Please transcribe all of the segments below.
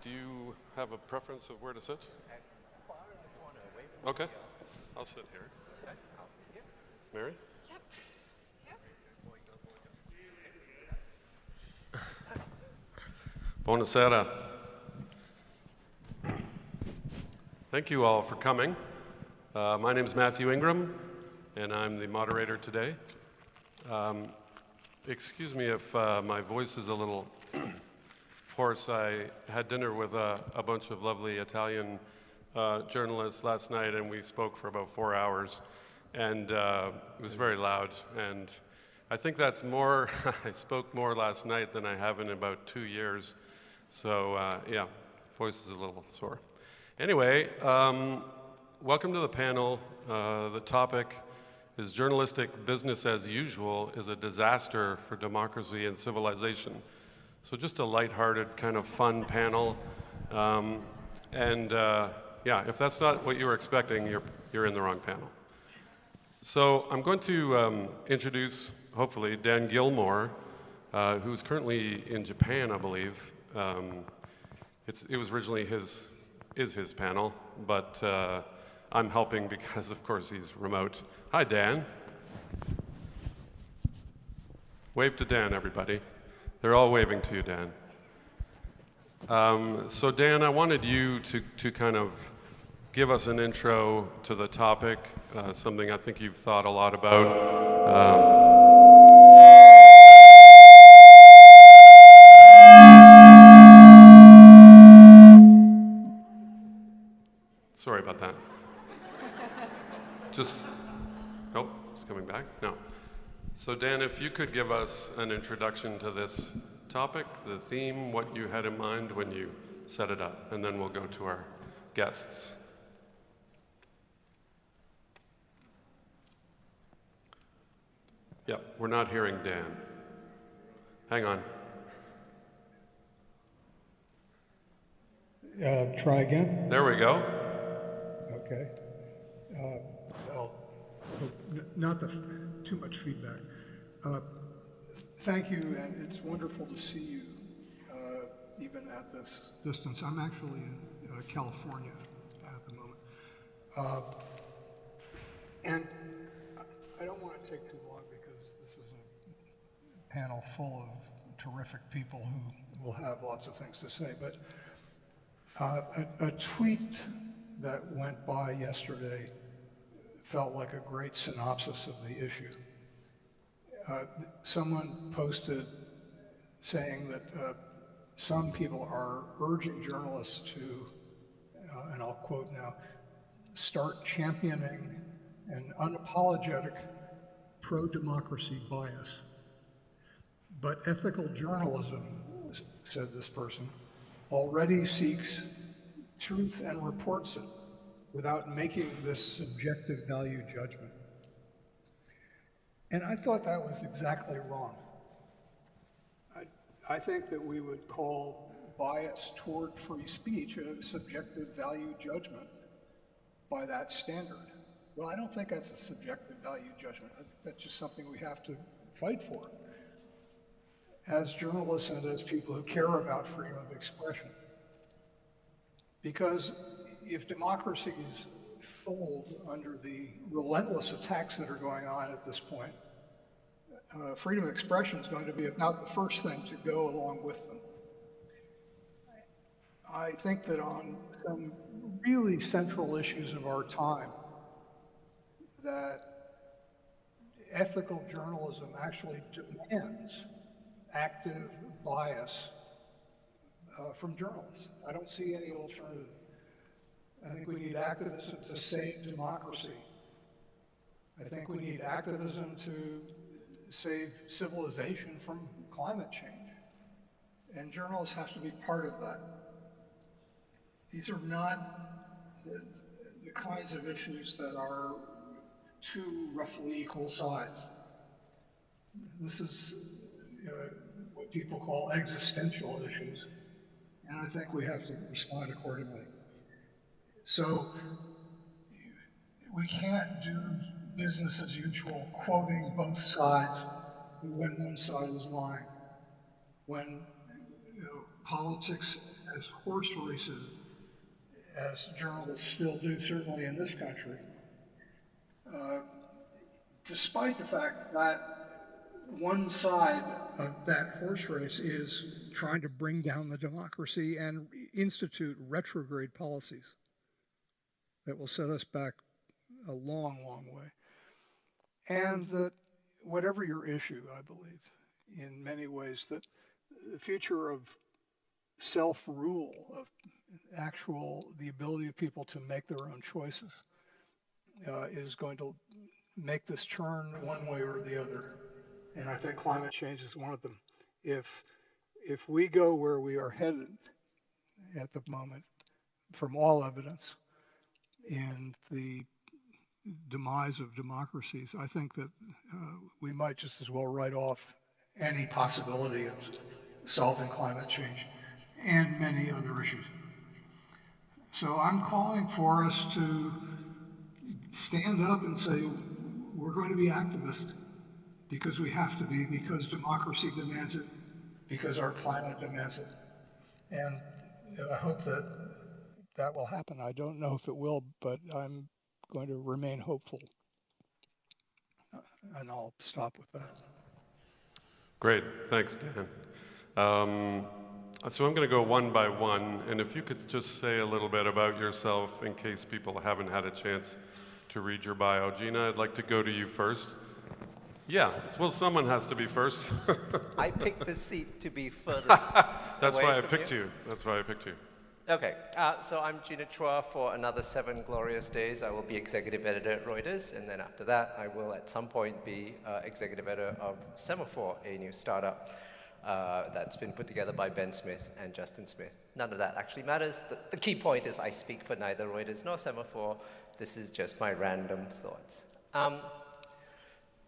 Do you have a preference of where to sit? Okay, I'll sit here. I'll sit here. Mary? Yep. Buonasera. Thank you all for coming. My name is Mathew Ingram, and I'm the moderator today. Excuse me if my voice is a little hoarse. I had dinner with a bunch of lovely Italian journalists last night, and we spoke for about 4 hours, and it was very loud. And I think that's more, I spoke more last night than I have in about 2 years. So yeah, voice is a little sore. Anyway, welcome to the panel. The topic is journalistic business as usual is a disaster for democracy and civilization. So just a lighthearted, kind of fun panel. Yeah, if that's not what you were expecting, you're in the wrong panel. So I'm going to introduce, hopefully, Dan Gilmore, who's currently in Japan, I believe. It was originally his panel, but I'm helping because, of course, he's remote. Hi, Dan. Wave to Dan, everybody. They're all waving to you, Dan. So Dan, I wanted you to kind of give us an intro to the topic, something I think you've thought a lot about. Sorry about that. Oh, it's coming back? No. So Dan, if you could give us an introduction to this topic, the theme, what you had in mind when you set it up, and then we'll go to our guests. Yep, we're not hearing Dan. Hang on. Try again. There we go. Okay. Well, not too much feedback. Thank you, and it's wonderful to see you, even at this distance. I'm actually in California at the moment. And I don't want to take too long because this is a panel full of terrific people who will have lots of things to say, but a tweet that went by yesterday felt like a great synopsis of the issue. Someone posted saying that some people are urging journalists to, and I'll quote now, start championing an unapologetic pro-democracy bias. But ethical journalism, said this person, already seeks truth and reports it without making this subjective value judgment. And I thought that was exactly wrong. I think that we would call bias toward free speech a subjective value judgment by that standard. Well, I don't think that's a subjective value judgment. That's just something we have to fight for as journalists and as people who care about freedom of expression. Because if democracies fold under the relentless attacks that are going on at this point, freedom of expression is going to be about the first thing to go along with them. I think that on some really central issues of our time, that ethical journalism actually demands active bias from journalists. I don't see any alternative. I think we need activism to save democracy. I think we need activism to save civilization from climate change. And journalists have to be part of that. These are not the kinds of issues that are two roughly equal sides. This is what people call existential issues. And I think we have to respond accordingly. So we can't do business as usual, quoting both sides when one side is lying. When politics as horse races as journalists still do, certainly in this country, despite the fact that one side of that horse race is trying to bring down the democracy and institute retrograde policies that will set us back a long, long way. And that whatever your issue, I believe, in many ways, that the future of self-rule, of the ability of people to make their own choices, is going to make this turn one way or the other. And I think climate change is one of them. If we go where we are headed at the moment, from all evidence, in the demise of democracies, I think that we might just as well write off any possibility of solving climate change and many other issues. So I'm calling for us to stand up and say, we're going to be activists because we have to be, because democracy demands it, because our planet demands it. And I hope that that will happen. I don't know if it will, but I'm going to remain hopeful. And I'll stop with that. Great, thanks, Dan. So I'm going to go one by one, and if you could just say a little bit about yourself in case people haven't had a chance to read your bio. Gina, I'd like to go to you first. Yeah, well, someone has to be first. I picked the seat to be furthest That's away why I from picked you. you. That's why I picked you. Okay, so I'm Gina Chua. For another 7 glorious days, I will be executive editor at Reuters, and then after that, I will at some point be executive editor of Semafor, a new startup that's been put together by Ben Smith and Justin Smith. None of that actually matters. The key point is I speak for neither Reuters nor Semafor. This is just my random thoughts.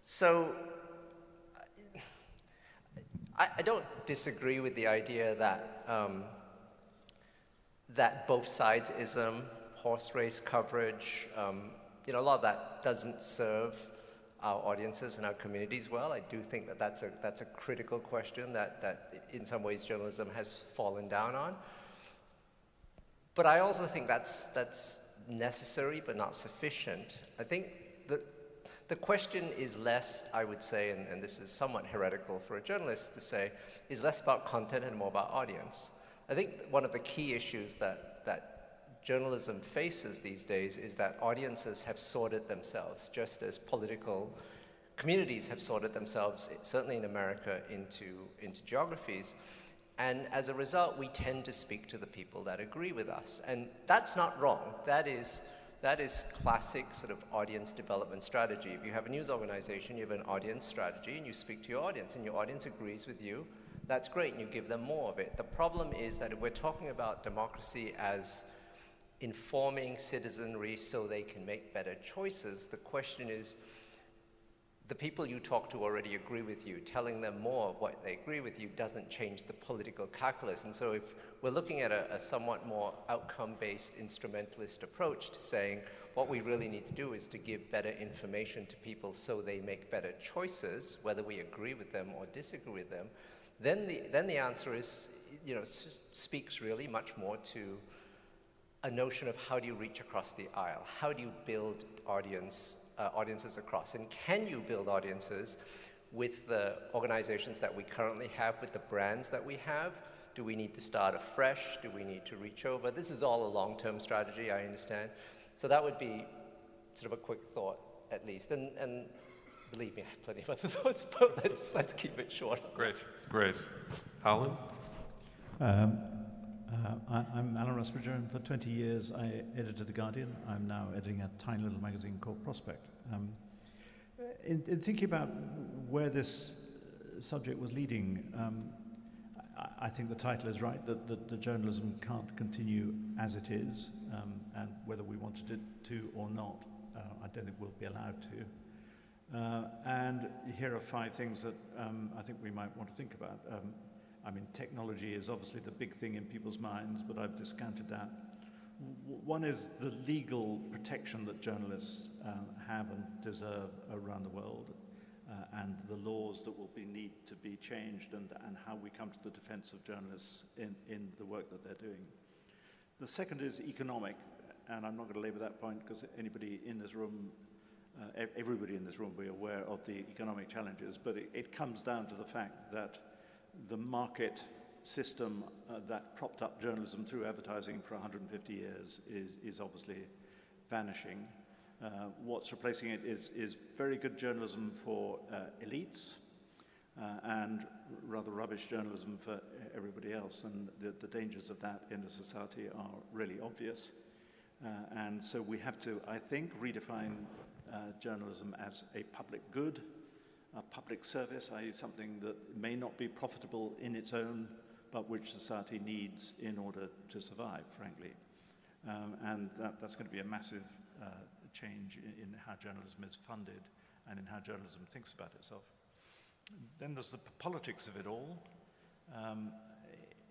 So I don't disagree with the idea that that both sides-ism, horse race coverage, a lot of that doesn't serve our audiences and our communities well. I do think that that's a critical question that in some ways journalism has fallen down on. But I also think that's necessary but not sufficient. I think the question is less, I would say, and this is somewhat heretical for a journalist to say, is less about content and more about audience. I think one of the key issues that journalism faces these days is that audiences have sorted themselves, just as political communities have sorted themselves, certainly in America, into geographies. And as a result, we tend to speak to the people that agree with us. And that's not wrong. That is classic sort of audience development strategy. If you have a news organization, you have an audience strategy, and you speak to your audience, and your audience agrees with you, that's great, and you give them more of it. The problem is that if we're talking about democracy as informing citizenry so they can make better choices, the question is, the people you talk to already agree with you. Telling them more of what they agree with you doesn't change the political calculus. And so if we're looking at a somewhat more outcome-based instrumentalist approach to saying what we really need to do is to give better information to people so they make better choices, whether we agree with them or disagree with them, then the answer is, speaks really much more to a notion of how do you reach across the aisle? How do you build audiences across? And can you build audiences with the organizations that we currently have, with the brands that we have? Do we need to start afresh? Do we need to reach over? This is all a long-term strategy, I understand. So that would be sort of a quick thought, at least. And believe me, I have plenty of other thoughts, but let's keep it short. Great. Alan? I'm Alan Rusbridger, and for 20 years I edited The Guardian. I'm now editing a tiny little magazine called Prospect. In thinking about where this subject was leading, I think the title is right, that the journalism can't continue as it is, and whether we wanted it to or not, I don't think we'll be allowed to. And here are 5 things that I think we might want to think about. I mean, technology is obviously the big thing in people's minds, but I've discounted that. One is the legal protection that journalists have and deserve around the world. and the laws that will need to be changed, and how we come to the defense of journalists in the work that they're doing. The second is economic, and I'm not going to labor that point because anybody in this room, everybody in this room will be aware of the economic challenges, but it comes down to the fact that the market system that propped up journalism through advertising for 150 years is obviously vanishing. What's replacing it is very good journalism for elites and rather rubbish journalism for everybody else, and the dangers of that in a society are really obvious. And so we have to, I think, redefine journalism as a public good, a public service, i.e. something that may not be profitable in its own, but which society needs in order to survive, frankly. And that's going to be a massive change in how journalism is funded and in how journalism thinks about itself. Then there's the politics of it all.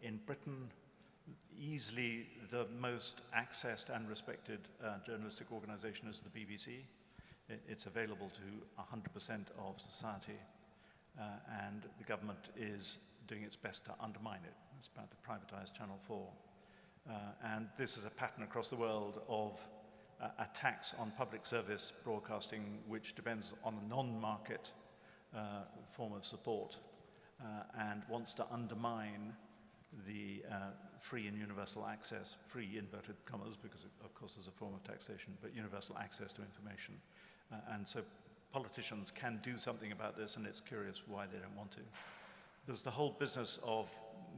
In Britain, easily the most accessed and respected journalistic organization is the BBC. It's available to 100% of society, and the government is doing its best to undermine it. It's about to privatize Channel 4. And this is a pattern across the world of attacks on public service broadcasting, which depends on a non-market form of support and wants to undermine the free and universal access, free inverted commas, because it, of course, is a form of taxation, but universal access to information. And so politicians can do something about this, and it's curious why they don't want to. There's the whole business of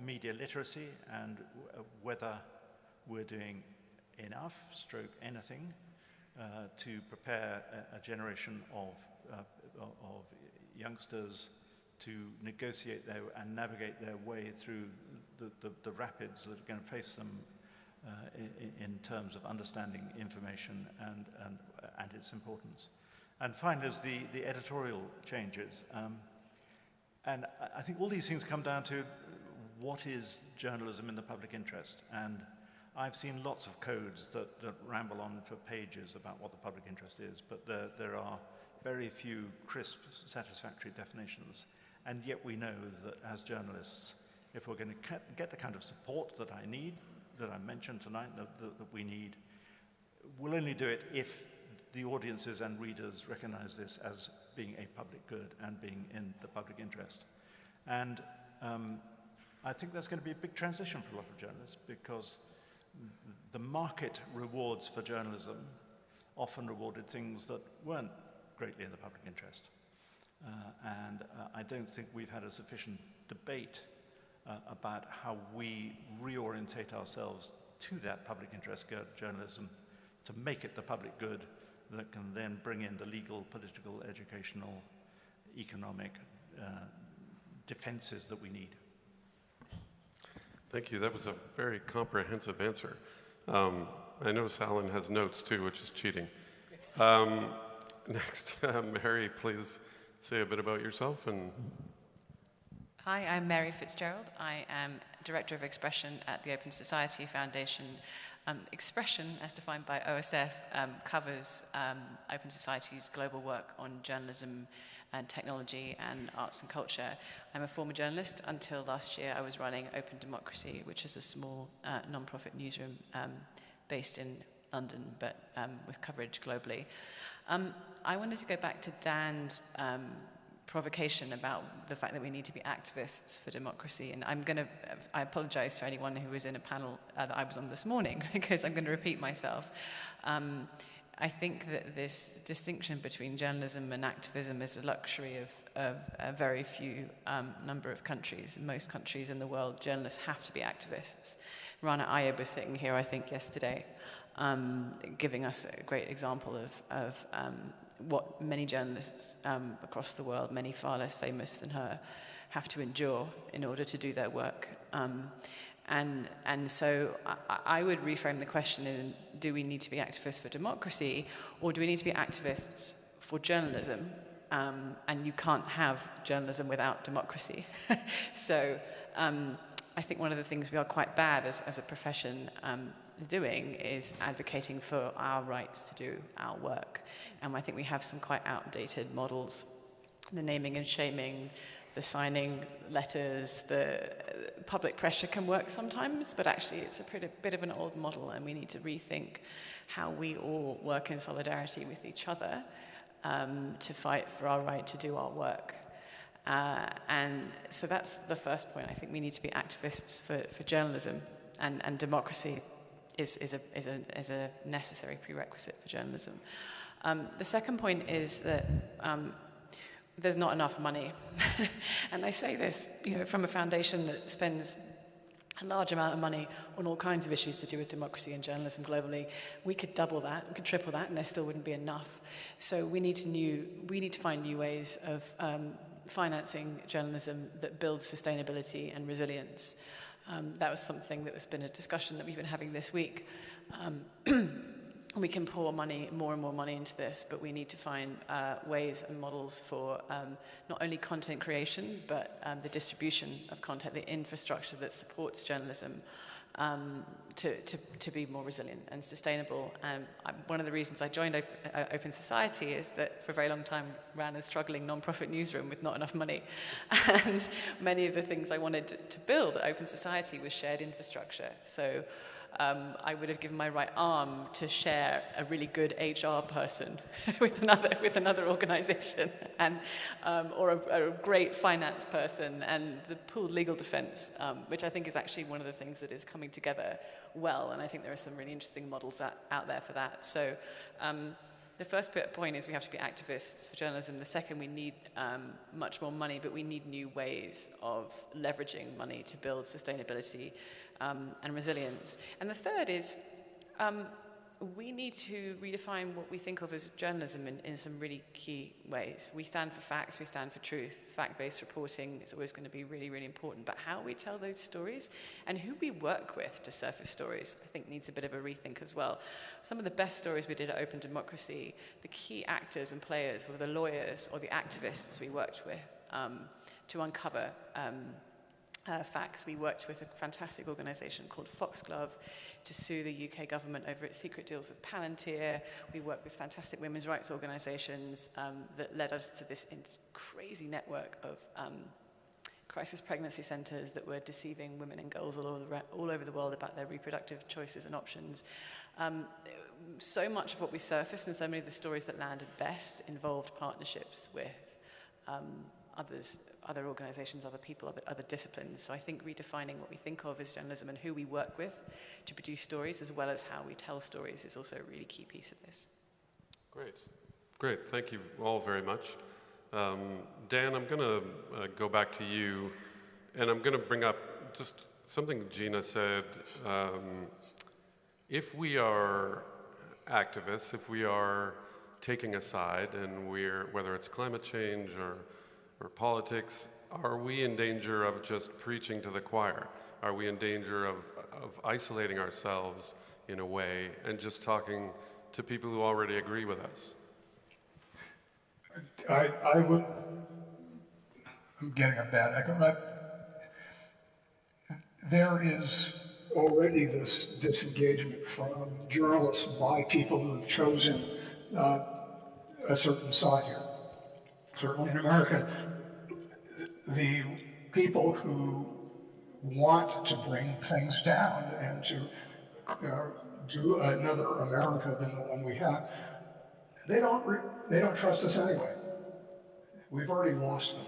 media literacy and whether we're doing enough, stroke anything, to prepare a generation of youngsters to negotiate and navigate their way through the rapids that are going to face them in terms of understanding information and its importance. And finally, there's the editorial changes. And I think all these things come down to what is journalism in the public interest. And I've seen lots of codes that ramble on for pages about what the public interest is, but there are very few crisp, satisfactory definitions. And yet we know that as journalists, if we're going to get the kind of support that I need, that I mentioned tonight, that we need, we'll only do it if the audiences and readers recognize this as being a public good and being in the public interest. And I think there's going to be a big transition for a lot of journalists, because the market rewards for journalism often rewarded things that weren't greatly in the public interest. And I don't think we've had a sufficient debate about how we reorientate ourselves to that public interest journalism to make it the public good that can then bring in the legal, political, educational, economic defenses that we need. Thank you. That was a very comprehensive answer. I notice Alan has notes too, which is cheating. Next, Mary, please say a bit about yourself. Hi, I'm Mary Fitzgerald. I am Director of Expression at the Open Society Foundation. Expression, as defined by OSF, covers Open Society's global work on journalism and technology and arts and culture. I'm a former journalist. Until last year, I was running Open Democracy, which is a small non-profit newsroom based in London, but with coverage globally. I wanted to go back to Dan's provocation about the fact that we need to be activists for democracy. And I apologize for anyone who was in a panel that I was on this morning, because I'm going to repeat myself. I think that this distinction between journalism and activism is a luxury of a very few number of countries. In most countries in the world, journalists have to be activists. Rana Ayub was sitting here, I think, yesterday, giving us a great example of what many journalists across the world, many far less famous than her, have to endure in order to do their work. And so I would reframe the question in, do we need to be activists for democracy, or do we need to be activists for journalism? And you can't have journalism without democracy. So I think one of the things we are quite bad as a profession doing is advocating for our rights to do our work. And I think we have some quite outdated models the naming and shaming, the signing letters, the public pressure can work sometimes, but actually it's a bit of an old model, and we need to rethink how we all work in solidarity with each other to fight for our right to do our work. And so that's the first point. I think we need to be activists for journalism, and democracy is a necessary prerequisite for journalism. The second point is that there's not enough money. And I say this, from a foundation that spends a large amount of money on all kinds of issues to do with democracy and journalism globally. We could double that, we could triple that, and there still wouldn't be enough. So we need to find new ways of financing journalism that builds sustainability and resilience. That was something that has been a discussion that we've been having this week. We can pour more and more money into this, but we need to find ways and models for not only content creation, but the distribution of content, the infrastructure that supports journalism to be more resilient and sustainable. One of the reasons I joined Open Society is that for a very long time ran a struggling non-profit newsroom with not enough money. And many of the things I wanted to build at Open Society was shared infrastructure. So I would have given my right arm to share a really good HR person with another organization, and or a great finance person, and the pooled legal defense, which I think is actually one of the things that is coming together well, and I think there are some really interesting models out there for that. So the first point is we have to be activists for journalism. The second, we need much more money, but we need new ways of leveraging money to build sustainability and resilience. And the third is we need to redefine what we think of as journalism in some really key ways. We stand for facts, we stand for truth. Fact-based reporting is always going to be really, really important. But how we tell those stories and who we work with to surface stories, I think needs a bit of a rethink as well. Some of the best stories we did at Open Democracy, the key actors and players were the lawyers or the activists we worked with to uncover facts. We worked with a fantastic organisation called Foxglove to sue the UK government over its secret deals with Palantir. We worked with fantastic women's rights organisations that led us to this crazy network of crisis pregnancy centres that were deceiving women and girls all over the world about their reproductive choices and options. So much of what we surfaced and so many of the stories that landed best involved partnerships with other organizations, other people, other disciplines. So I think redefining what we think of as journalism and who we work with to produce stories, as well as how we tell stories, is also a really key piece of this. Great. Thank you all very much. Dan, I'm going to go back to you, and I'm going to bring up just something Gina said. If we are activists, if we are taking a side, and whether it's climate change or politics, are we in danger of just preaching to the choir? Are we in danger of isolating ourselves in a way and just talking to people who already agree with us? I'm getting a bad echo. There is already this disengagement from journalists by people who have chosen a certain side here. Certainly in America, the people who want to bring things down and to do another America than the one we have, they don't trust us anyway. We've already lost them.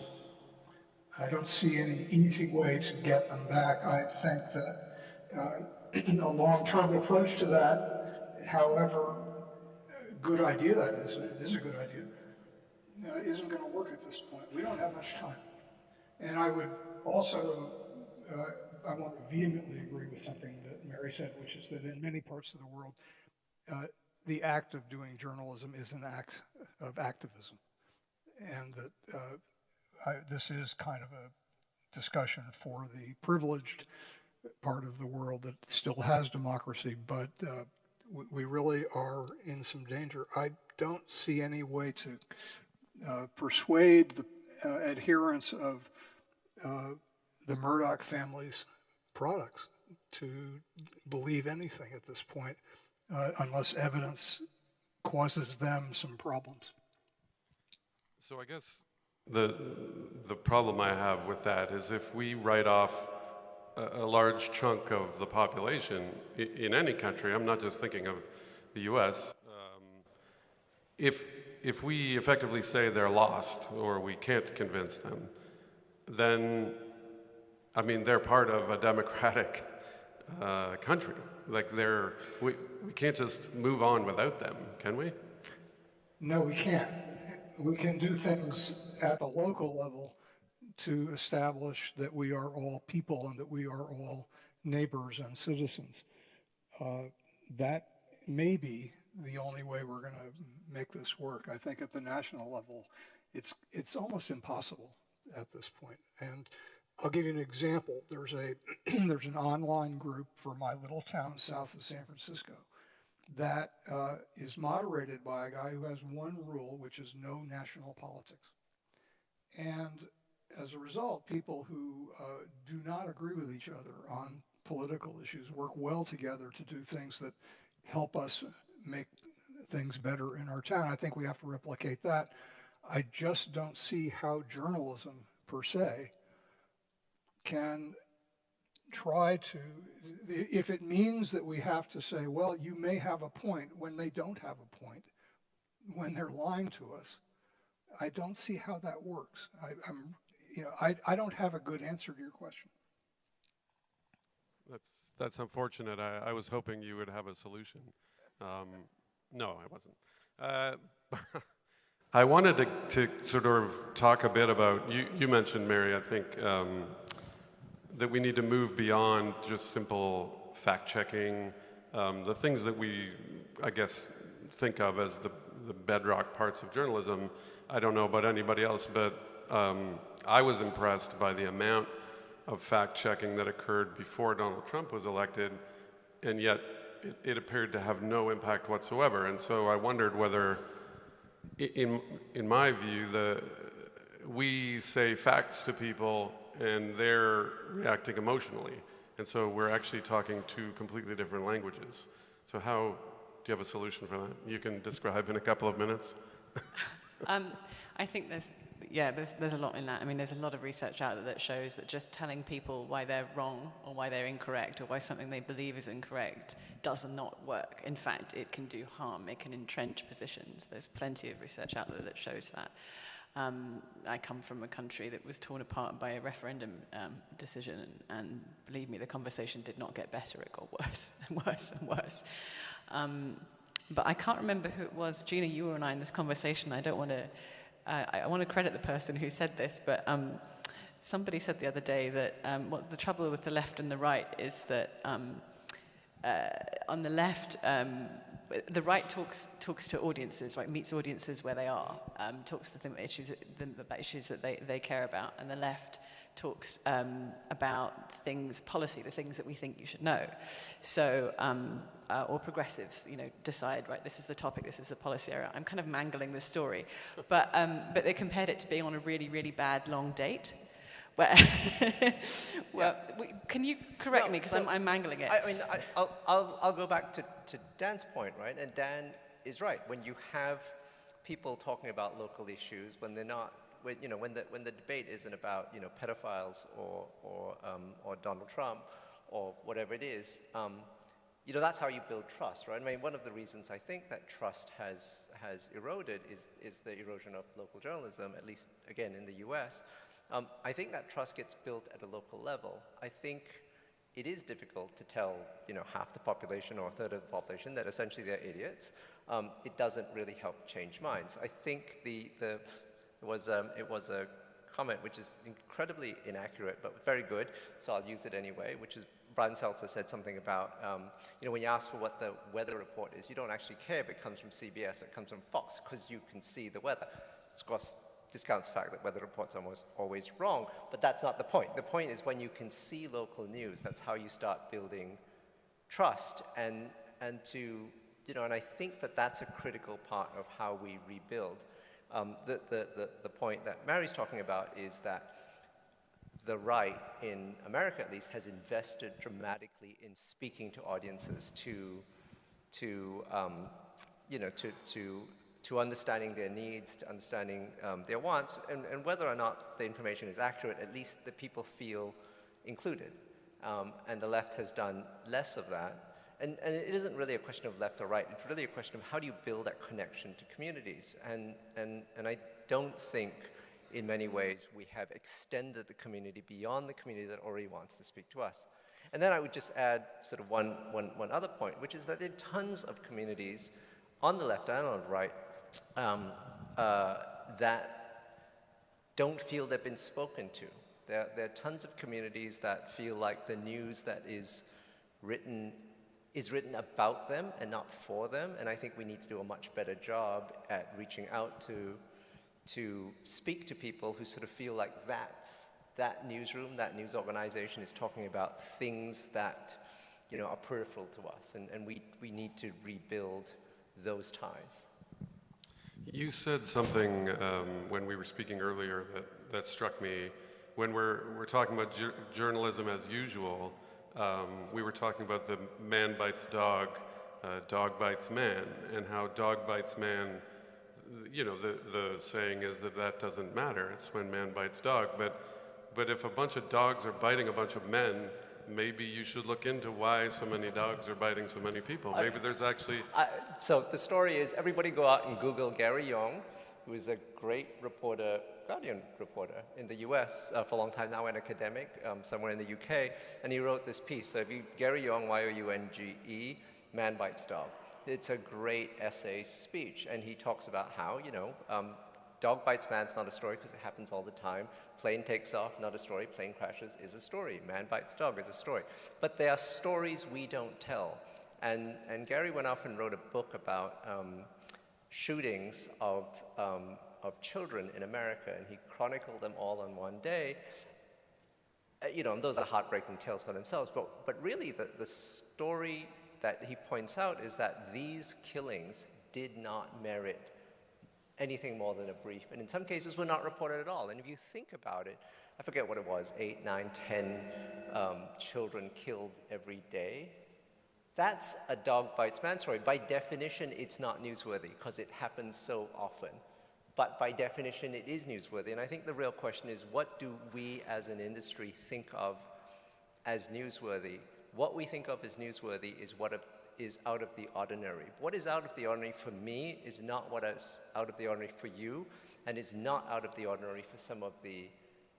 I don't see any easy way to get them back. I think that a long-term approach to that, however good idea that is, it is a good idea, isn't going to work at this point. We don't have much time. And I would also, I want to vehemently agree with something that Mary said, which is that in many parts of the world, the act of doing journalism is an act of activism. And that this is kind of a discussion for the privileged part of the world that still has democracy, but we really are in some danger. I don't see any way to persuade the adherents of the Murdoch family's products to believe anything at this point unless evidence causes them some problems. So I guess the problem I have with that is if we write off a large chunk of the population in any country, I'm not just thinking of the US, if we effectively say they're lost or we can't convince them, then, I mean, they're part of a democratic country. Like we can't just move on without them, can we? No, we can't. We can do things at the local level to establish that we are all people and that we are all neighbors and citizens. That may be the only way we're going to make this work. I think at the national level, it's almost impossible at this point. And I'll give you an example. There's an online group for my little town south of San Francisco that is moderated by a guy who has one rule, which is no national politics. And as a result, people who do not agree with each other on political issues work well together to do things that help us make things better in our town. I think we have to replicate that. I just don't see how journalism per se can try to, if it means that we have to say, well, you may have a point when they don't have a point, when they're lying to us, I don't see how that works. I don't have a good answer to your question. That's unfortunate. I was hoping you would have a solution. No, I wasn't. I wanted to sort of talk a bit about, you mentioned, Mary, I think, that we need to move beyond just simple fact-checking, the things that we, I guess, think of as the bedrock parts of journalism. I don't know about anybody else, but I was impressed by the amount of fact-checking that occurred before Donald Trump was elected, and yet it appeared to have no impact whatsoever. And so I wondered whether, in my view, we say facts to people and they're reacting emotionally. And so we're actually talking two completely different languages. So do you have a solution for that? You can describe in a couple of minutes. I think there's a lot in that. I mean, there's a lot of research out there that shows that just telling people why they're wrong or why they're incorrect or why something they believe is incorrect does not work. In fact, it can do harm. It can entrench positions. There's plenty of research out there that shows that. I come from a country that was torn apart by a referendum decision, and believe me, the conversation did not get better. It got worse and worse and worse. But I can't remember who it was. Gina, you and I in this conversation. I want to credit the person who said this, but somebody said the other day that what the trouble with the left and the right is that on the left, the right talks to audiences, right, meets audiences where they are, talks to them about issues that they care about, and the left talks about policy, the things that we think you should know. So, or progressives, decide, right, this is the topic, this is the policy area. I'm kind of mangling this story, but they compared it to being on a really, really bad long date. Where, can you correct me, because I'm mangling it. I mean, I'll go back to Dan's point, right? And Dan is right. When you have people talking about local issues, when they're not, when the debate isn't about pedophiles or Donald Trump or whatever it is, that's how you build trust, right? I mean, one of the reasons I think that trust has eroded is the erosion of local journalism, at least again in the U.S. I think that trust gets built at a local level. I think it is difficult to tell, half the population or a third of the population that essentially they're idiots. It doesn't really help change minds. I think it was a comment which is incredibly inaccurate but very good, so I'll use it anyway, which is Brian Seltzer said something about, when you ask for what the weather report is, you don't actually care if it comes from CBS, it comes from Fox, because you can see the weather. Of course, discounts the fact that weather reports are always wrong, but that's not the point. The point is when you can see local news, that's how you start building trust, and I think that that's a critical part of how we rebuild. The point that Mary's talking about is that the right, in America at least, has invested dramatically in speaking to audiences, to to understanding their needs, to understanding their wants, and whether or not the information is accurate, at least the people feel included. And the left has done less of that. And it isn't really a question of left or right, it's really a question of how do you build that connection to communities. And I don't think, in many ways, we have extended the community beyond the community that already wants to speak to us. And then I would just add sort of one other point, which is that there are tons of communities on the left and on the right that don't feel they've been spoken to. There are tons of communities that feel like the news that is written about them and not for them, and I think we need to do a much better job at reaching out to speak to people who sort of feel like that newsroom, that news organization is talking about things that, you know, are peripheral to us, and we need to rebuild those ties. You said something when we were speaking earlier that struck me. When we're talking about journalism as usual, we were talking about the man bites dog, dog bites man, and how dog bites man, you know, the saying is that doesn't matter. It's when man bites dog. But if a bunch of dogs are biting a bunch of men, maybe you should look into why so many dogs are biting so many people. Maybe there's actually... So the story is, everybody go out and Google Gary Young, who is a great reporter, Guardian reporter in the US for a long time now, an academic somewhere in the UK, and he wrote this piece. So if you, Gary Young, Y-O-U-N-G-E, Man Bites Dog. It's a great essay speech, and he talks about how, you know, dog bites man's not a story because it happens all the time. Plane takes off, not a story. Plane crashes is a story. Man bites dog is a story. But there are stories we don't tell. And Gary went off and wrote a book about shootings of children in America, and he chronicled them all on one day. You know, and those are heartbreaking tales by themselves, but really the story that he points out is that these killings did not merit anything more than a brief, and in some cases were not reported at all. And if you think about it, I forget what it was, 8, 9, 10 children killed every day. That's a dog bites man story. By definition, it's not newsworthy because it happens so often. But by definition, it is newsworthy. And I think the real question is, what do we as an industry think of as newsworthy? What we think of as newsworthy is what is out of the ordinary. What is out of the ordinary for me is not what is out of the ordinary for you, and is not out of the ordinary for some of the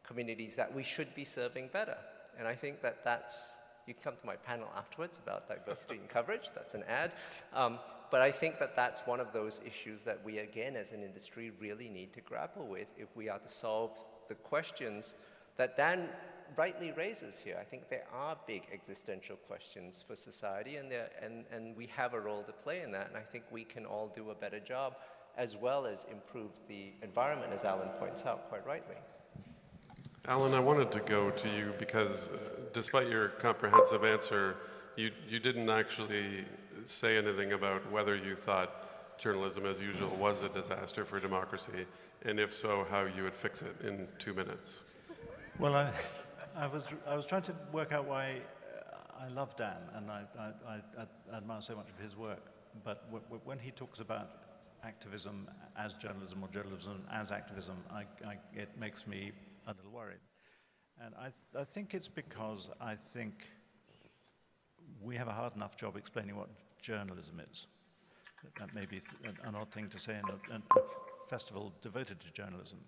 communities that we should be serving better. And I think that that's, you can come to my panel afterwards about diversity in coverage, that's an ad. But I think that that's one of those issues that we, again, as an industry, really need to grapple with if we are to solve the questions that Dan rightly raises here. I think there are big existential questions for society, and we have a role to play in that, and I think we can all do a better job, as well as improve the environment, as Alan points out quite rightly. Alan, I wanted to go to you because despite your comprehensive answer, you didn't actually say anything about whether you thought journalism as usual was a disaster for democracy, and if so, how you would fix it in 2 minutes. Well, I was trying to work out why I love Dan, and I admire so much of his work. But when he talks about activism as journalism or journalism as activism, it makes me a little worried. And I think it's because I think we have a hard enough job explaining what journalism is. That may be an odd thing to say in a festival devoted to journalism.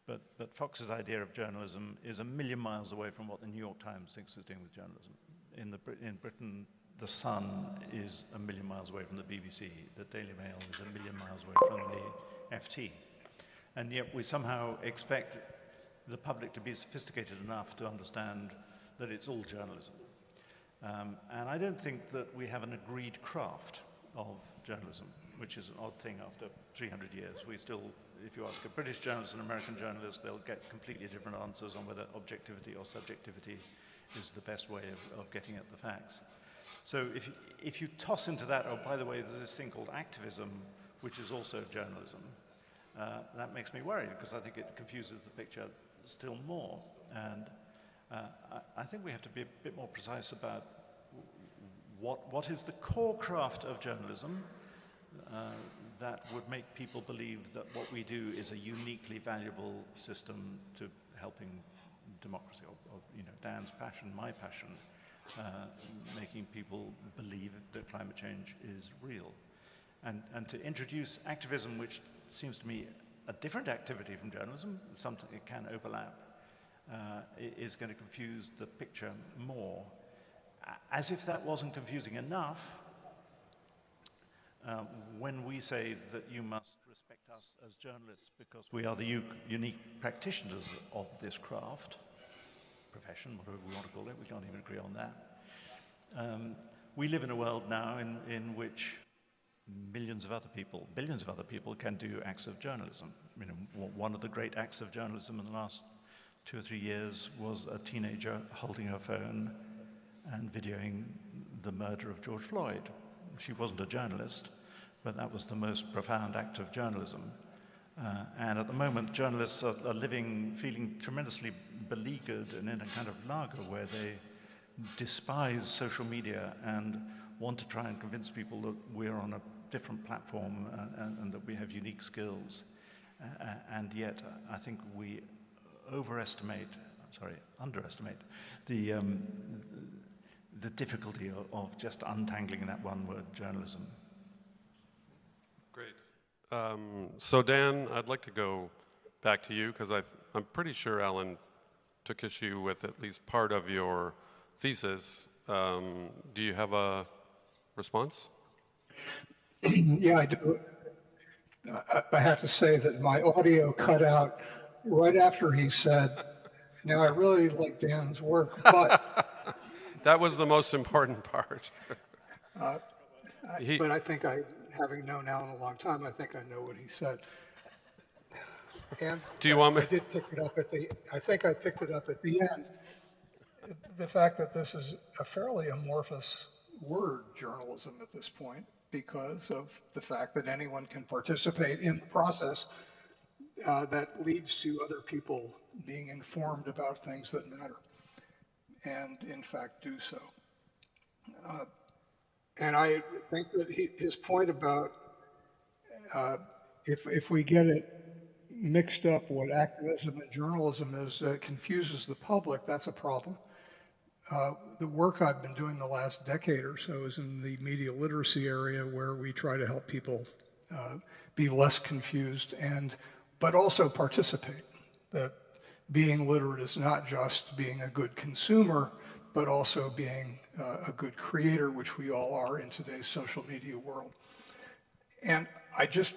But Fox's idea of journalism is a million miles away from what the New York Times thinks is doing with journalism. In Britain, The Sun is a million miles away from the BBC. The Daily Mail is a million miles away from the FT. And yet we somehow expect the public to be sophisticated enough to understand that it's all journalism. And I don't think that we have an agreed craft of journalism, which is an odd thing after 300 years. We still, if you ask a British journalist and an American journalist, they'll get completely different answers on whether objectivity or subjectivity is the best way of getting at the facts. So if you toss into that, oh, by the way, there's this thing called activism, which is also journalism, that makes me worried because I think it confuses the picture still more. And I think we have to be a bit more precise about what is the core craft of journalism, that would make people believe that what we do is a uniquely valuable system to helping democracy, or Dan's passion, my passion, making people believe that climate change is real. And to introduce activism, which seems to me a different activity from journalism, something it can overlap, is going to confuse the picture more. As if that wasn't confusing enough, when we say that you must respect us as journalists because we are the unique practitioners of this craft, profession, whatever we want to call it, we can't even agree on that. We live in a world now in which billions of other people can do acts of journalism. One of the great acts of journalism in the last 2 or 3 years was a teenager holding her phone and videoing the murder of George Floyd. She wasn't a journalist, but that was the most profound act of journalism. And at the moment, journalists are feeling tremendously beleaguered and in a kind of lager where they despise social media and want to try and convince people that we're on a different platform and that we have unique skills. And yet, I think we underestimate the difficulty of just untangling that one word, journalism. Great. So Dan, I'd like to go back to you because I'm pretty sure Alan took issue with at least part of your thesis. Do you have a response? Yeah, I do. I have to say that my audio cut out right after he said, now I really like Dan's work, but... That was the most important part. But I think having known Alan a long time, I think I know what he said. And do you want me? I did pick it up I think I picked it up at the end. The fact that this is a fairly amorphous word, journalism, at this point, because of the fact that anyone can participate in the process that leads to other people being informed about things that matter, and in fact do so. And I think that his point about if we get it mixed up, what activism and journalism is, that confuses the public, that's a problem. The work I've been doing the last decade or so is in the media literacy area, where we try to help people be less confused but also participate. That being literate is not just being a good consumer, but also being a good creator, which we all are in today's social media world. And I just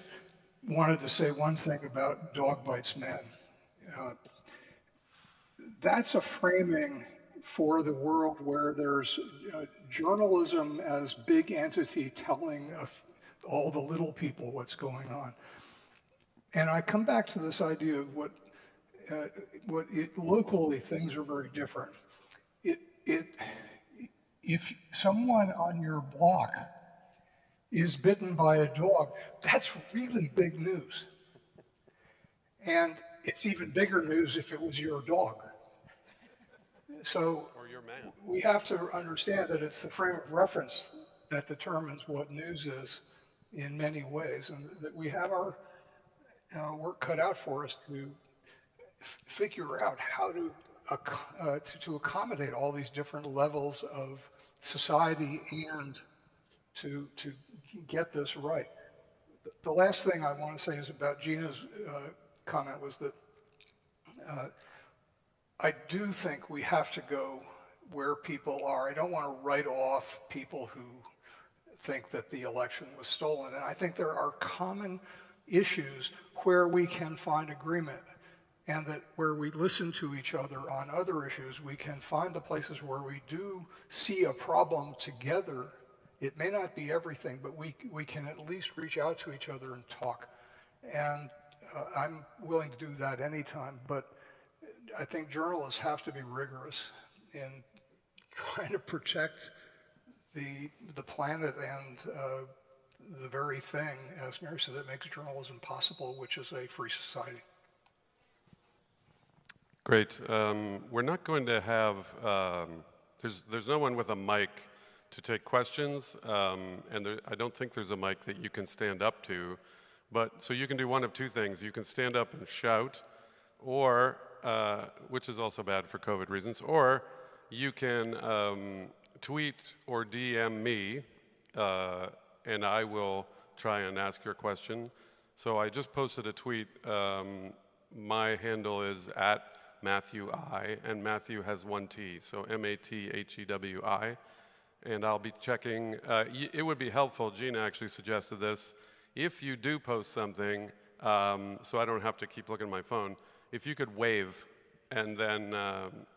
wanted to say one thing about Dog Bites Man. That's a framing for the world where there's journalism as big entity telling all the little people what's going on. And I come back to this idea of locally things are very different. If someone on your block is bitten by a dog, that's really big news. And it's even bigger news if it was your dog. So we have to understand that it's the frame of reference that determines what news is in many ways, and that we have our work cut out for us to figure out how to accommodate all these different levels of society and to get this right. The last thing I want to say is about Gina's comment was that I do think we have to go where people are. I don't want to write off people who think that the election was stolen. And I think there are common issues where we can find agreement, and that where we listen to each other on other issues, we can find the places where we do see a problem together. It may not be everything, but we can at least reach out to each other and talk. And I'm willing to do that anytime, but I think journalists have to be rigorous in trying to protect the planet and the very thing, as Mary said, that makes journalism possible, which is a free society. Great. We're not going to have, there's no one with a mic to take questions, and I don't think there's a mic that you can stand up to, but so you can do one of two things. You can stand up and shout, or, which is also bad for COVID reasons, or you can tweet or DM me, and I will try and ask your question. So I just posted a tweet. My handle is @Mathew I, and Mathew has one T, so MATHEWI. And I'll be checking. It would be helpful, Gina actually suggested this, if you do post something, so I don't have to keep looking at my phone, if you could wave, and then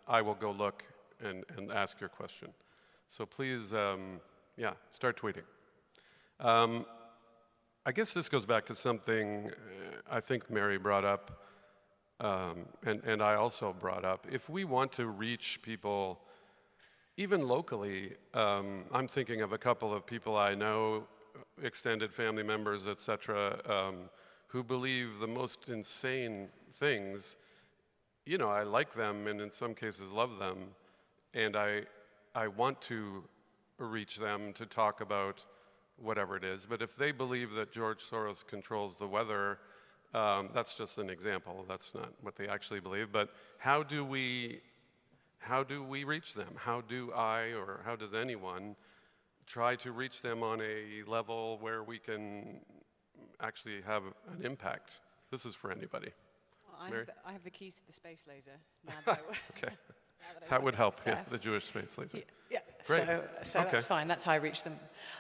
I will go look and ask your question. So please, yeah, start tweeting. I guess this goes back to something I think Mary brought up, and I also brought up. If we want to reach people, even locally, I'm thinking of a couple of people I know, extended family members, etc., who believe the most insane things. You know, I like them, and in some cases love them, and I want to reach them to talk about whatever it is. But if they believe that George Soros controls the weather, that's just an example. That's not what they actually believe. But how do we reach them? How do I, or how does anyone, try to reach them on a level where we can actually have an impact? This is for anybody. Well, I have the keys to the space laser. Now that Okay. That would help, yeah, the Jewish space laser. Yeah, Great. so Okay. That's fine. That's how I reach them.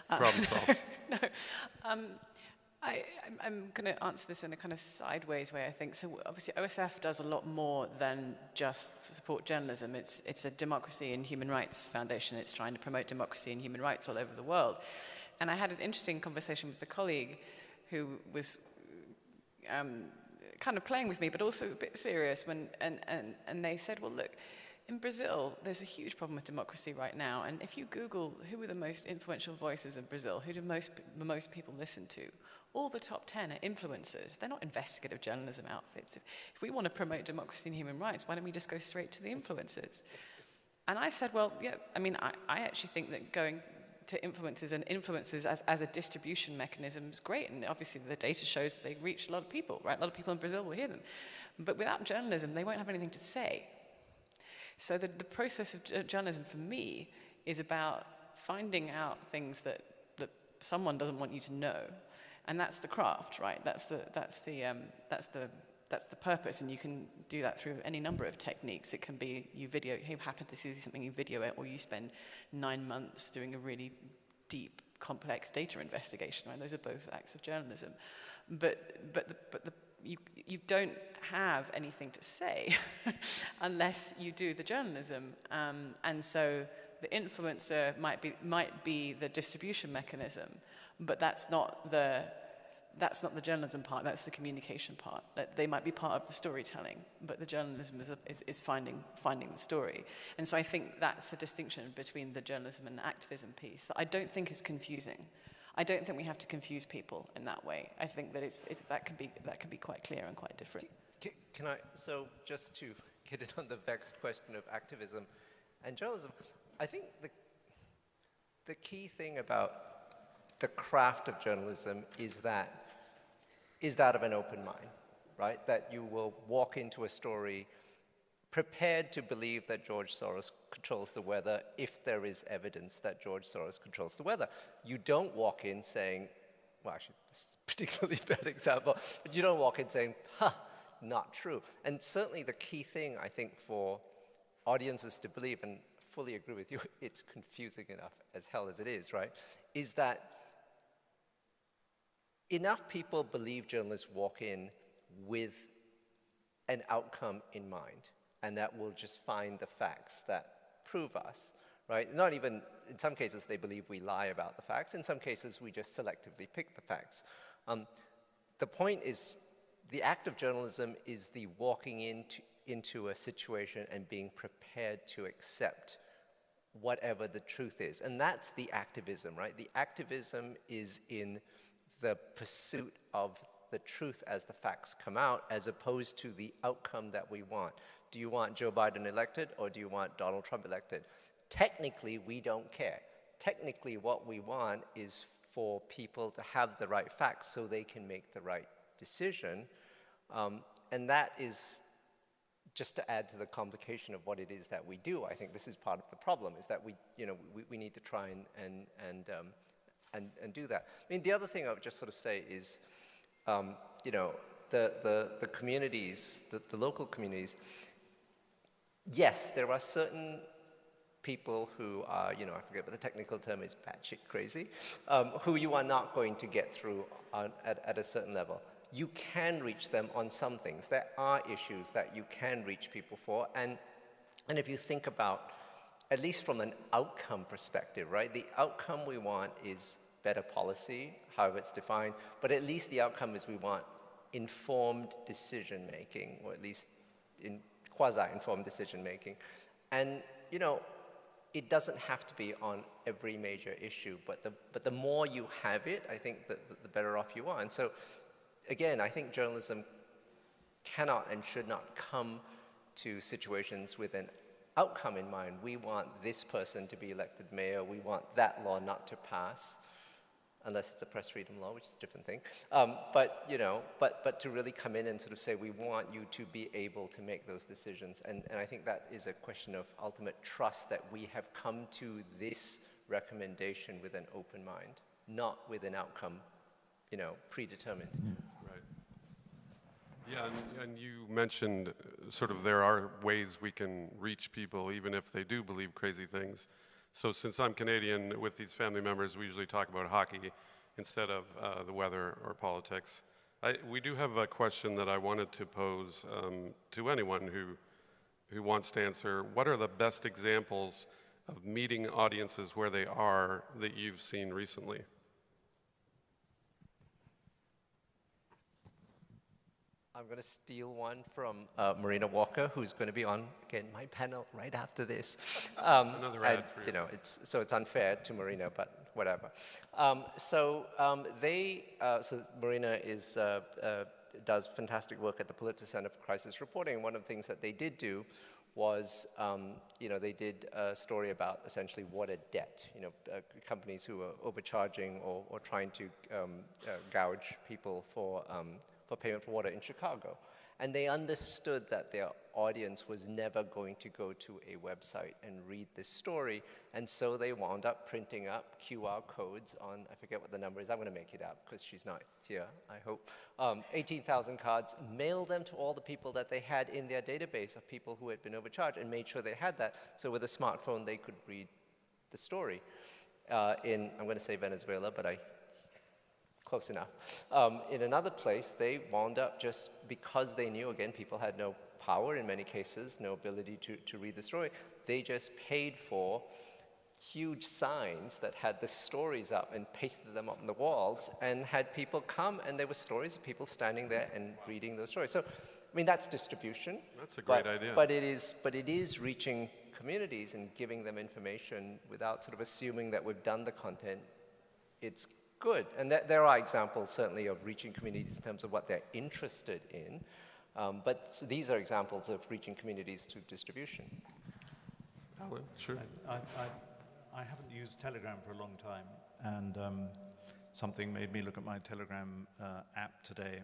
Problem solved. No, I'm going to answer this in a kind of sideways way, I think. So obviously OSF does a lot more than just support journalism. It's a democracy and human rights foundation. It's trying to promote democracy and human rights all over the world. And I had an interesting conversation with a colleague who was kind of playing with me, but also a bit serious. And they said, well, look, in Brazil, there's a huge problem with democracy right now. And if you Google who are the most influential voices in Brazil, who do most people listen to, all the top 10 are influencers. They're not investigative journalism outfits. If we want to promote democracy and human rights, why don't we just go straight to the influencers? And I said, well, yeah, I mean, I actually think that going to influencers and influencers as a distribution mechanism is great. And obviously the data shows that they reach a lot of people, right? A lot of people in Brazil will hear them. But without journalism, they won't have anything to say. So the process of journalism for me is about finding out things that someone doesn't want you to know. And that's the craft, right? That's the purpose, and you can do that through any number of techniques. It can be you happen to see something, you video it, or you spend 9 months doing a really deep, complex data investigation, right? Those are both acts of journalism. But you don't have anything to say unless you do the journalism. And so the influencer might be the distribution mechanism, but that's not the journalism part. That's the communication part. That they might be part of the storytelling, but the journalism is finding the story. And so I think that's a distinction between the journalism and the activism piece that I don't think is confusing. I don't think we have to confuse people in that way. I think that that can be quite clear and quite different. Can I, so just to get in on the vexed question of activism and journalism, I think the key thing about the craft of journalism is that of an open mind, right? That you will walk into a story prepared to believe that George Soros controls the weather if there is evidence that George Soros controls the weather. You don't walk in saying, well, actually, this is a particularly bad example, but you don't walk in saying, not true. And certainly the key thing, I think, for audiences to believe, and fully agree with you, it's confusing enough as hell as it is, right, is that enough people believe journalists walk in with an outcome in mind, and that we'll just find the facts that prove us, right? Not even, in some cases, they believe we lie about the facts. In some cases, we just selectively pick the facts. The point is, the act of journalism is the walking into a situation and being prepared to accept whatever the truth is. And that's the activism, right? The activism is in the pursuit of the truth as the facts come out, as opposed to the outcome that we want. Do you want Joe Biden elected, or do you want Donald Trump elected? Technically, we don't care. technically what we want is for people to have the right facts so they can make the right decision. And that is just to add to the complication of what it is that we do. I think this is part of the problem, is that we need to try and do that. I mean, the other thing I would just sort of say is, the communities, the local communities, yes, there are certain people who are, I forget what the technical term is, batshit crazy, who you are not going to get through at a certain level. You can reach them on some things. There are issues that you can reach people for. And if you think about, at least from an outcome perspective, right? The outcome we want is better policy, however it's defined, but at least the outcome is we want informed decision-making, or at least in quasi-informed decision-making. And, it doesn't have to be on every major issue, but the more you have it, I think the better off you are. And so, again, I think journalism cannot and should not come to situations with an outcome in mind. We want this person to be elected mayor. We want that law not to pass, unless it's a press freedom law, which is a different thing. But to really come in and sort of say, we want you to be able to make those decisions. And I think that is a question of ultimate trust, that we have come to this recommendation with an open mind, not with an outcome, predetermined. Right. Yeah, and you mentioned sort of there are ways we can reach people even if they do believe crazy things. So since I'm Canadian, with these family members, we usually talk about hockey instead of the weather or politics. We do have a question that I wanted to pose to anyone who wants to answer. What are the best examples of meeting audiences where they are that you've seen recently? I'm going to steal one from Marina Walker, who's going to be on, again, my panel right after this. Another ad for you. So it's unfair to Marina, but whatever. So Marina does fantastic work at the Pulitzer Center for Crisis Reporting. One of the things that they did do was, they did a story about essentially water debt, companies who are overcharging or trying to gouge people for payment for water in Chicago. And they understood that their audience was never going to go to a website and read this story, and so they wound up printing up QR codes on, I forget what the number is, I'm going to make it up because she's not here, I hope, 18,000 cards, mailed them to all the people that they had in their database of people who had been overcharged, and made sure they had that, so with a smartphone they could read the story. I'm going to say Venezuela, but close enough. In another place, they wound up just because they knew, again, people had no power in many cases, no ability to read the story, they just paid for huge signs that had the stories up and pasted them up on the walls and had people come, and there were stories of people standing there and reading those stories. So, I mean, that's distribution. That's a great idea. But it is reaching communities and giving them information without sort of assuming that we've done the content. It's good. And there are examples, certainly, of reaching communities in terms of what they're interested in. But these are examples of reaching communities through distribution. Alan, sure. I haven't used Telegram for a long time, and something made me look at my Telegram app today,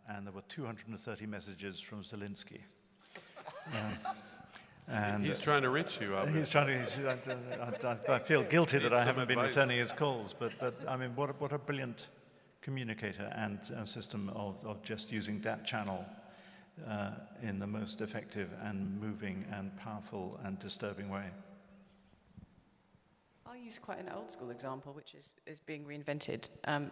and there were 230 messages from Zelensky. And he's trying to reach you. He's trying to. I feel guilty that I haven't been returning his calls, but I mean, what a brilliant communicator and system of just using that channel in the most effective and moving and powerful and disturbing way. I'll use quite an old school example, which is being reinvented,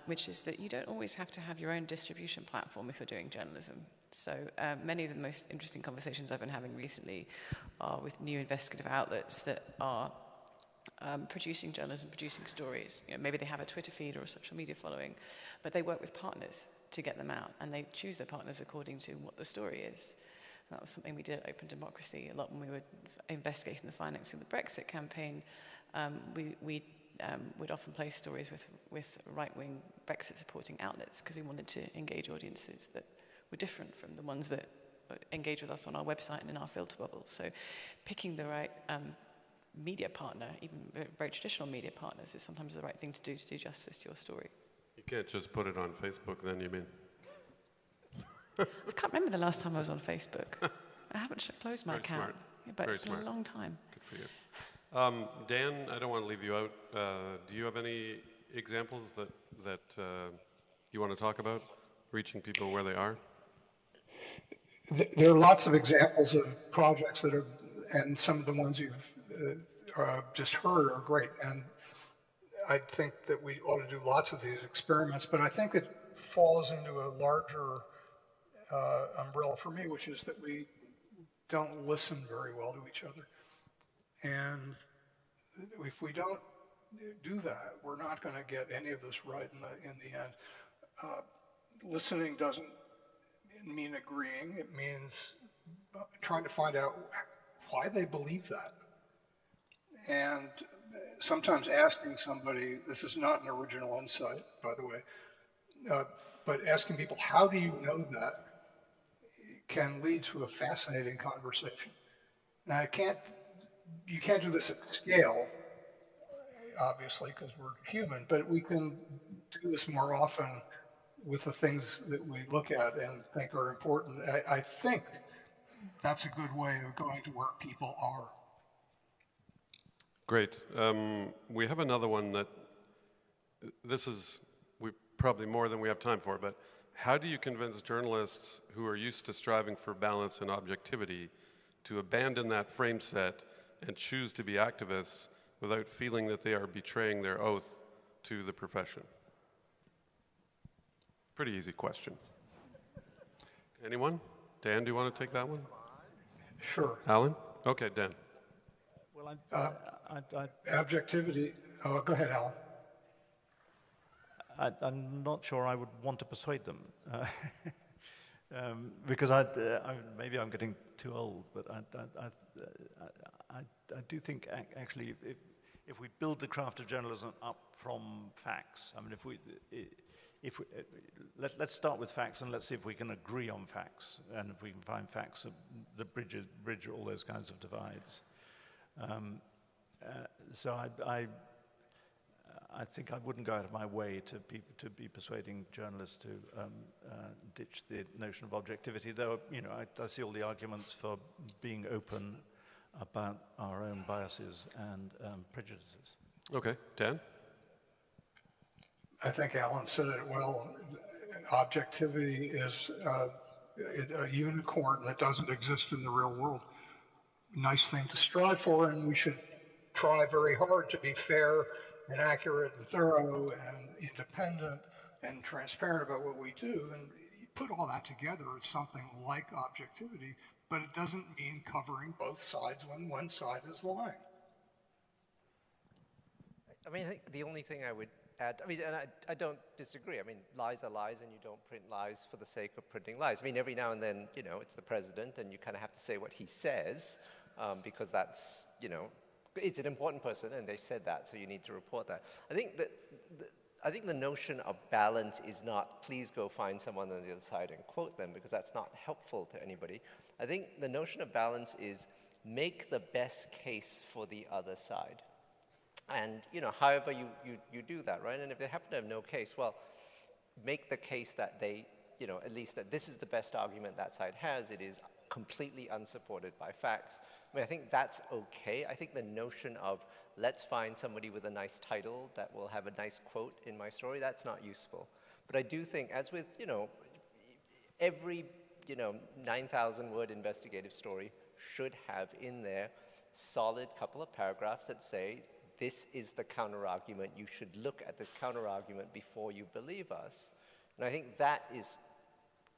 which is that you don't always have to have your own distribution platform if you're doing journalism. So many of the most interesting conversations I've been having recently are with new investigative outlets that are producing journalism, producing stories. Maybe they have a Twitter feed or a social media following, but they work with partners to get them out, and they choose their partners according to what the story is. That was something we did at Open Democracy a lot when we were investigating the financing of the Brexit campaign. We would often place stories with right-wing Brexit-supporting outlets because we wanted to engage audiences that were different from the ones that engage with us on our website and in our filter bubble. So picking the right media partner, even very traditional media partners, is sometimes the right thing to do justice to your story. You can't just put it on Facebook then, you mean? I can't remember the last time I was on Facebook. I haven't closed my Very account. smart. Yeah, but Very it's been smart. a long time. Good for you. Dan, I don't want to leave you out. Do you have any examples that you want to talk about, reaching people where they are? There are lots of examples of projects that are, and some of the ones you've just heard are great. And I think that we ought to do lots of these experiments, but I think it falls into a larger umbrella for me, which is that we don't listen very well to each other. And if we don't do that, we're not going to get any of this right in the end. Listening doesn't mean agreeing. It means trying to find out why they believe that. And sometimes asking somebody, this is not an original insight, by the way, but asking people, how do you know that, can lead to a fascinating conversation. Now, you can't do this at scale, obviously, because we're human, but we can do this more often with the things that we look at and think are important. I think that's a good way of going to where people are. Great. We have another one that, this is probably more than we have time for, but how do you convince journalists who are used to striving for balance and objectivity to abandon that frame set and choose to be activists without feeling that they are betraying their oath to the profession? Pretty easy question. Anyone? Dan, do you want to take that one? Sure. Alan? Okay, Dan. Well, Objectivity. Oh, go ahead, Alan. I'm not sure I would want to persuade them, because maybe I'm getting too old, but I do think actually if we build the craft of journalism up from facts, I mean, let's start with facts and let's see if we can agree on facts, and if we can find facts that bridge all those kinds of divides. So I think I wouldn't go out of my way to be persuading journalists to ditch the notion of objectivity, though, you know, I see all the arguments for being open about our own biases and prejudices. Okay, Dan? I think Alan said it well. Objectivity is a unicorn that doesn't exist in the real world. Nice thing to strive for, and we should try very hard to be fair and accurate and thorough and independent and transparent about what we do. And you put all that together, it's something like objectivity, but it doesn't mean covering both sides when one side is lying. I mean, I think the only thing I would add, I mean, and I don't disagree. I mean, lies are lies, and you don't print lies for the sake of printing lies. I mean, every now and then, you know, it's the president, and you kind of have to say what he says, because that's, you know, it's an important person, and they've said that, so you need to report that. I think that the notion of balance is not, please go find someone on the other side and quote them, because that's not helpful to anybody. I think the notion of balance is make the best case for the other side. And, you know, however you do that, right? And if they happen to have no case, well, make the case that they, you know, at least that this is the best argument that side has. It is completely unsupported by facts. I mean, I think that's okay. I think the notion of let's find somebody with a nice title that will have a nice quote in my story, that's not useful. But I do think, as with, you know, every, you know, 9,000 word investigative story should have in there solid couple of paragraphs that say, this is the counterargument. You should look at this counterargument before you believe us. And I think that is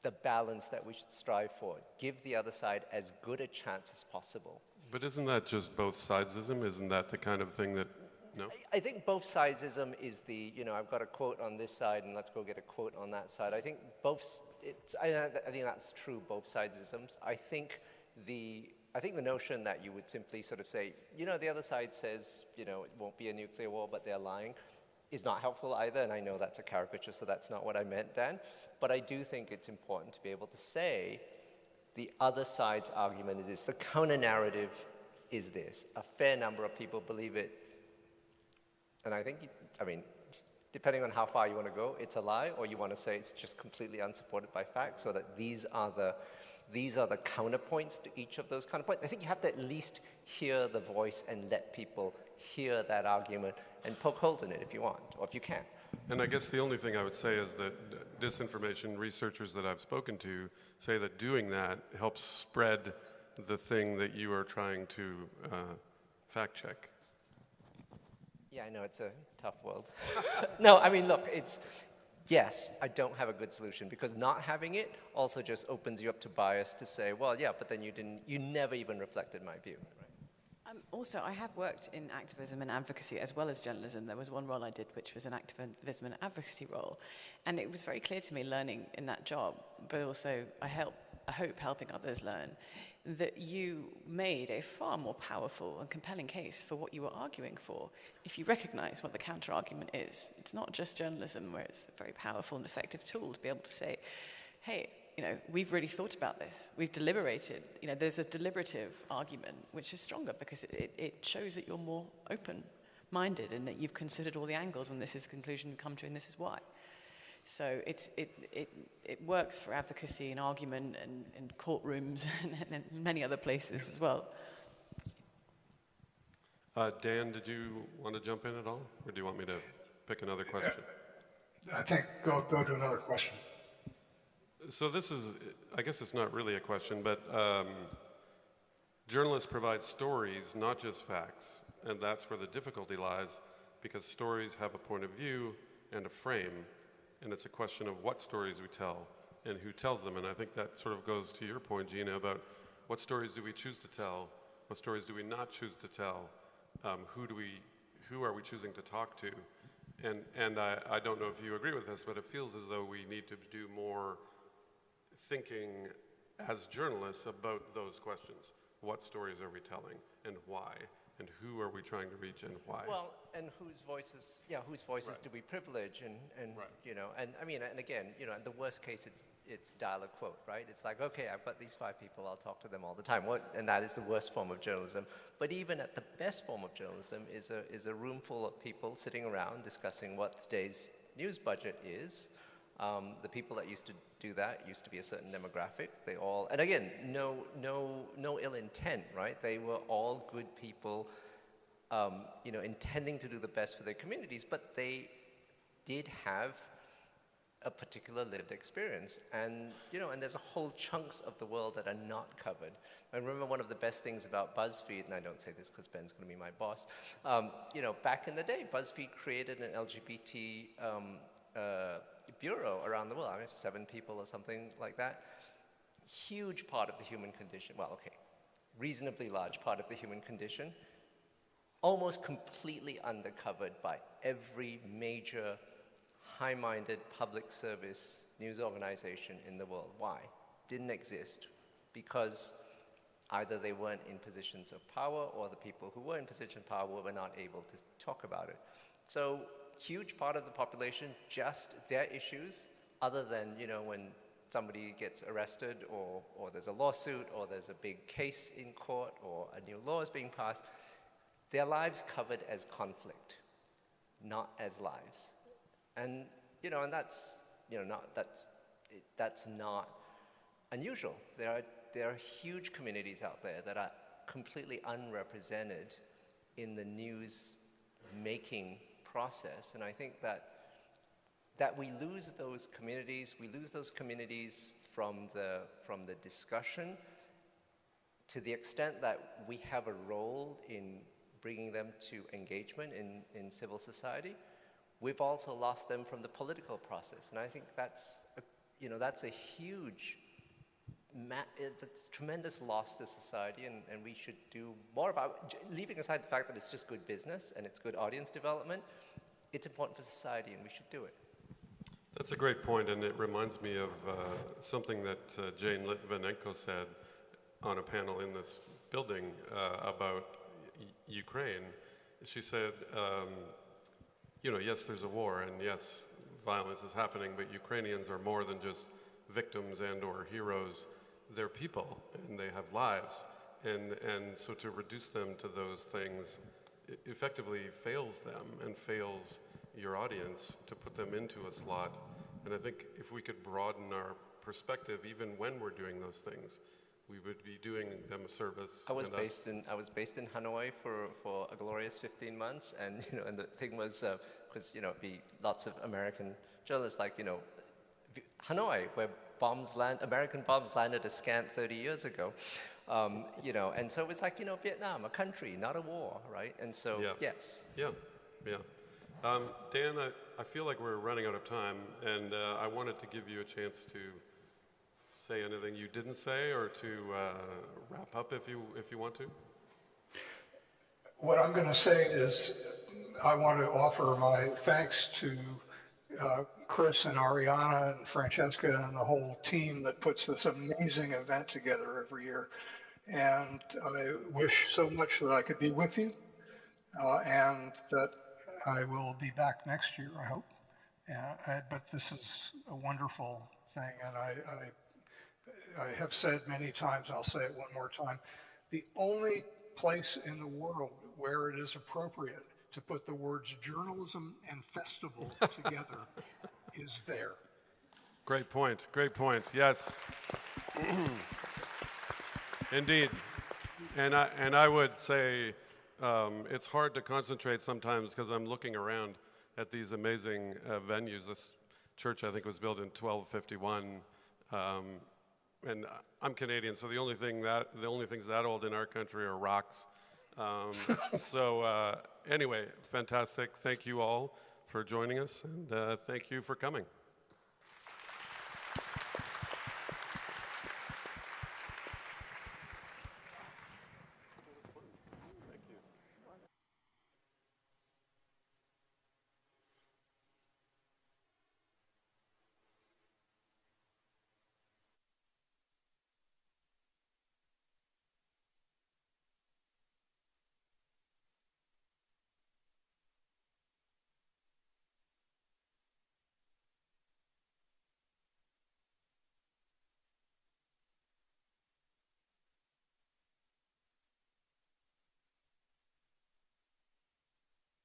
the balance that we should strive for. Give the other side as good a chance as possible. But isn't that just both sidesism? Isn't that the kind of thing that, no? I think both sidesism is the, you know, I've got a quote on this side and let's go get a quote on that side. I think I think that's true, both sidesisms. I think the notion that you would simply sort of say, you know, the other side says, you know, it won't be a nuclear war, but they're lying, is not helpful either, and I know that's a caricature, so that's not what I meant, Dan. But I do think it's important to be able to say the other side's argument is the counter-narrative is this. A fair number of people believe it. And I think, I mean, depending on how far you want to go, it's a lie, or you want to say it's just completely unsupported by facts, so that these are the counterpoints to each of those counterpoints. I think you have to at least hear the voice and let people hear that argument and poke holes in it if you want, or if you can. And I guess the only thing I would say is that disinformation researchers that I've spoken to say that doing that helps spread the thing that you are trying to fact check. Yeah, I know, it's a tough world. No, I mean, look, yes, I don't have a good solution, because not having it also just opens you up to bias to say, well, yeah, but then you never even reflected my view. Also, I have worked in activism and advocacy as well as journalism. There was one role I did which was an activism and advocacy role. And it was very clear to me learning in that job, but also I hope helping others learn, that you made a far more powerful and compelling case for what you were arguing for if you recognize what the counter-argument is. It's not just journalism where it's a very powerful and effective tool to be able to say, hey, you know, we've really thought about this. We've deliberated. You know, there's a deliberative argument which is stronger because it shows that you're more open-minded and that you've considered all the angles, and this is the conclusion you come to, and this is why. So it works for advocacy and argument and courtrooms and many other places as well. Dan, did you want to jump in at all, or do you want me to pick another question? I think go to another question. So this is, I guess it's not really a question, but journalists provide stories, not just facts, and that's where the difficulty lies, because stories have a point of view and a frame, and it's a question of what stories we tell and who tells them. And I think that sort of goes to your point, Gina, about what stories do we choose to tell, what stories do we not choose to tell, who are we choosing to talk to? And I don't know if you agree with this, but it feels as though we need to do more thinking as journalists about those questions. What stories are we telling, and why? And who are we trying to reach, and why? Well, and whose voices right. do we privilege, and right. You know, and I mean, and again, you know, in the worst case, it's dial a quote, right? It's like, okay, I've got these 5 people, I'll talk to them all the time. And that is the worst form of journalism. But even at the best form of journalism is a room full of people sitting around discussing what today's news budget is. The people that used to do that used to be a certain demographic. They all, and again, no ill intent, right? They were all good people, you know, intending to do the best for their communities, but they did have a particular lived experience. And, you know, and there's a whole chunks of the world that are not covered. I remember one of the best things about BuzzFeed, and I don't say this because Ben's going to be my boss, you know, back in the day, BuzzFeed created an LGBT bureau around the world. I mean, 7 people or something like that. Huge part of the human condition. Well, okay, reasonably large part of the human condition, almost completely undercovered by every major high-minded public service news organization in the world. Why? Didn't exist because either they weren't in positions of power, or the people who were in position of power were not able to talk about it. So huge part of the population, just their issues, other than, you know, when somebody gets arrested, or there's a lawsuit, or there's a big case in court, or a new law is being passed, their lives covered as conflict, not as lives. And, you know, and that's, you know, that's not unusual. There are huge communities out there that are completely unrepresented in the news making process. And I think that we lose those communities. We lose those communities from the discussion, to the extent that we have a role in bringing them to engagement in civil society. We've also lost them from the political process. And I think that's a huge, it's a tremendous loss to society, and we should do more about it. Leaving aside the fact that it's just good business and it's good audience development, it's important for society, and we should do it. That's a great point, and it reminds me of something that Jane Litvinenko said on a panel in this building about Ukraine. She said, you know, yes, there's a war, and yes, violence is happening, but Ukrainians are more than just victims and or heroes. They're people, and they have lives. And so to reduce them to those things effectively fails them and fails your audience to put them into a slot. And I think if we could broaden our perspective, even when we're doing those things, we would be doing them a service. I was based in Hanoi for a glorious 15 months, and and the thing was, because it'd be lots of American journalists like Hanoi, where American bombs landed a scant 30 years ago, and so it was like Vietnam, a country, not a war, right? And so yes. Yeah. Dan, I feel like we're running out of time, and I wanted to give you a chance to say anything you didn't say, or to wrap up if you want to. What I'm going to say is I want to offer my thanks to Chris and Ariana and Francesca and the whole team that puts this amazing event together every year. And I wish so much that I could be with you, and that I will be back next year, I hope. But this is a wonderful thing, and I have said many times, I'll say it one more time, the only place in the world where it is appropriate to put the words journalism and festival together is there. Great point, yes. Indeed, and I would say it's hard to concentrate sometimes because I'm looking around at these amazing venues. This church, I think, was built in 1251. And I'm Canadian, so the only things that old in our country are rocks. Anyway, fantastic. Thank you all for joining us, and thank you for coming.